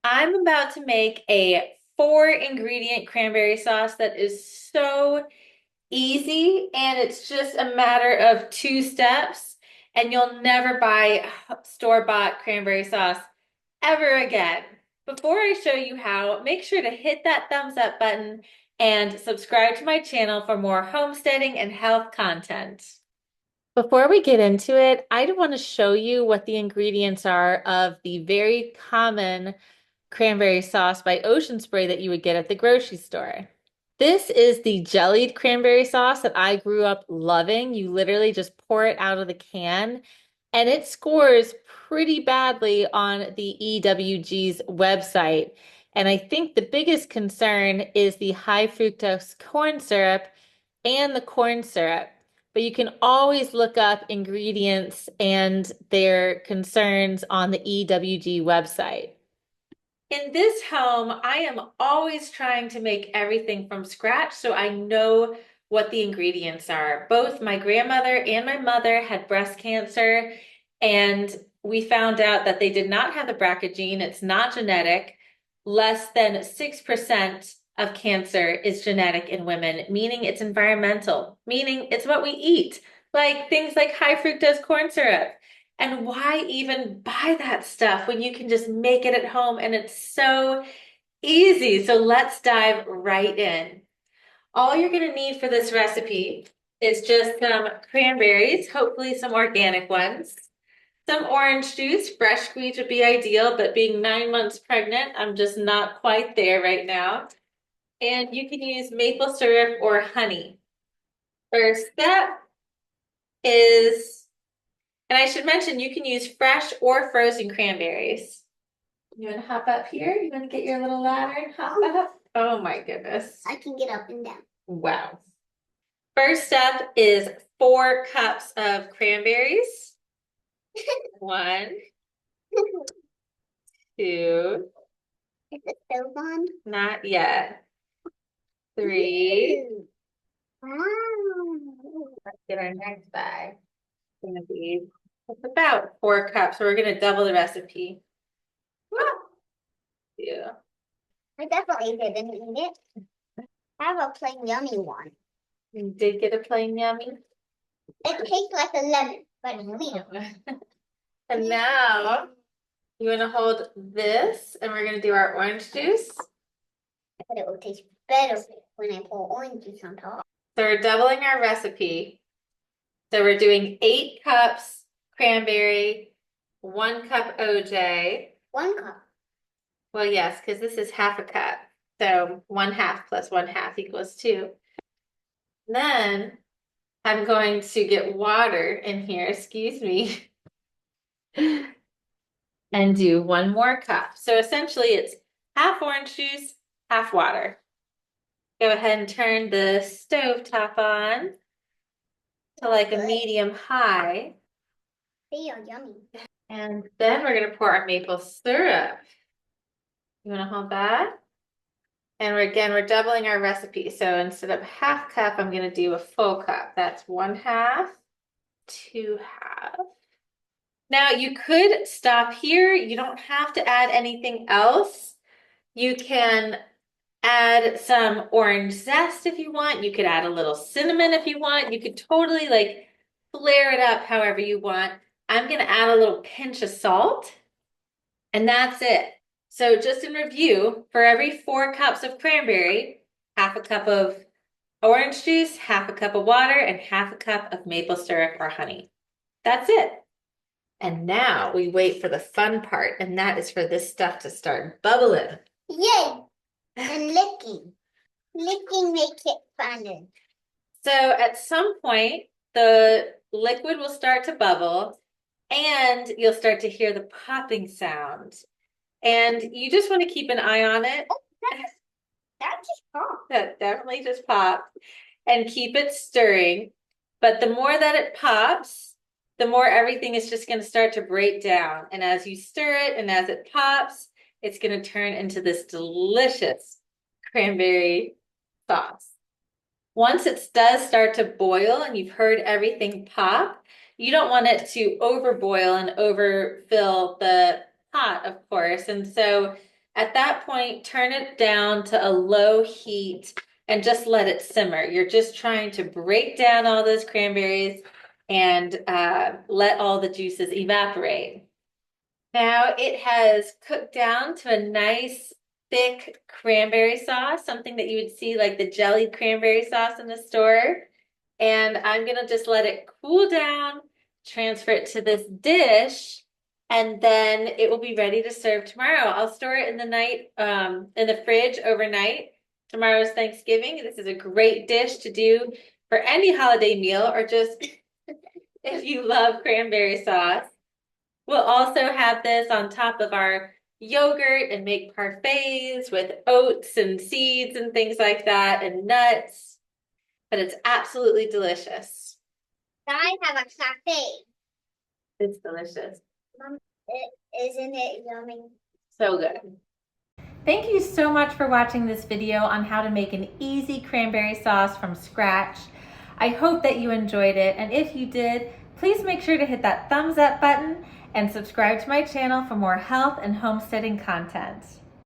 I'm about to make a 4 ingredient cranberry sauce that is so easy and it's just a matter of 2 steps and you'll never buy store-bought cranberry sauce ever again. Before I show you how, make sure to hit that thumbs up button and subscribe to my channel for more homesteading and health content. Before we get into it, I want to show you what the ingredients are of the very common cranberry sauce by Ocean Spray that you would get at the grocery store. This is the jellied cranberry sauce that I grew up loving. You literally just pour it out of the can, and it scores pretty badly on the EWG's website. And I think the biggest concern is the high fructose corn syrup and the corn syrup. But you can always look up ingredients and their concerns on the EWG website. In this home, I am always trying to make everything from scratch, so I know what the ingredients are. Both my grandmother and my mother had breast cancer, and we found out that they did not have the BRCA gene. It's not genetic. Less than 6% of cancer is genetic in women, meaning it's environmental, meaning it's what we eat, like things like high fructose corn syrup. And why even buy that stuff when you can just make it at home and it's so easy? So let's dive right in. All you're going to need for this recipe is just some cranberries, hopefully some organic ones, some orange juice. Fresh squeeze would be ideal, but being 9 months pregnant, I'm just not quite there right now. And you can use maple syrup or honey. First step is, and I should mention, you can use fresh or frozen cranberries. You want to hop up here? You want to get your little ladder and hop up? Oh my goodness. I can get up and down. Wow. First step is 4 cups of cranberries. 1, 2, Is it stove on? not yet. 3. Wow. Let's get our next bag. It's gonna be, it's about 4 cups, so we're gonna double the recipe. Yeah. I definitely didn't eat it. I have a plain yummy one. You did get a plain yummy. It tastes like a lemon, but it's sweet. And now you want to hold this and we're going to do our orange juice. But it will taste better when I pour orange juice on top. So we're doubling our recipe. So we're doing 8 cups cranberry, 1 cup OJ. 1 cup. Well, yes, because this is half a cup. So 1/2 plus 1/2 equals 2. Then I'm going to get water in here, excuse me, and do 1 more cup. So essentially it's half orange juice, half water. Go ahead and turn the stove top on to like a medium high. They are yummy. And then we're going to pour our maple syrup. You want to hold that? And we're doubling our recipe. So instead of half cup, I'm going to do a full cup. That's 1/2, 2/2. Now you could stop here. You don't have to add anything else. You can add some orange zest if you want. You could add a little cinnamon if you want. You could totally like flare it up however you want. I'm going to add a little pinch of salt, and that's it. So just in review, for every 4 cups of cranberry, half a cup of orange juice, half a cup of water, and half a cup of maple syrup or honey. That's it. And now we wait for the fun part, and that is for this stuff to start bubbling. Yay! And licking. Licking makes it fun. So at some point, the liquid will start to bubble and you'll start to hear the popping sound. And you just want to keep an eye on it. Oh, that just popped. That definitely just popped. And keep it stirring. But the more that it pops, the more everything is just going to start to break down. And as you stir it and as it pops, it's going to turn into this delicious cranberry sauce. Once it does start to boil and you've heard everything pop, you don't want it to overboil and overfill the pot, of course. And so At that point, turn it down to a low heat and just let it simmer. You're just trying to break down all those cranberries and let all the juices evaporate. Now it has cooked down to a nice thick cranberry sauce, something that you would see like the jelly cranberry sauce in the store. And I'm gonna just let it cool down, transfer it to this dish, and then it will be ready to serve tomorrow. I'll store it in the night, in the fridge overnight. Tomorrow's Thanksgiving. This is a great dish to do for any holiday meal or just if you love cranberry sauce. We'll also have this on top of our yogurt and make parfaits with oats and seeds and things like that and nuts. But it's absolutely delicious. I have a cafe. It's delicious. Mom, isn't it yummy? So good. Thank you so much for watching this video on how to make an easy cranberry sauce from scratch. I hope that you enjoyed it, and if you did, please make sure to hit that thumbs up button and subscribe to my channel for more health and homesteading content.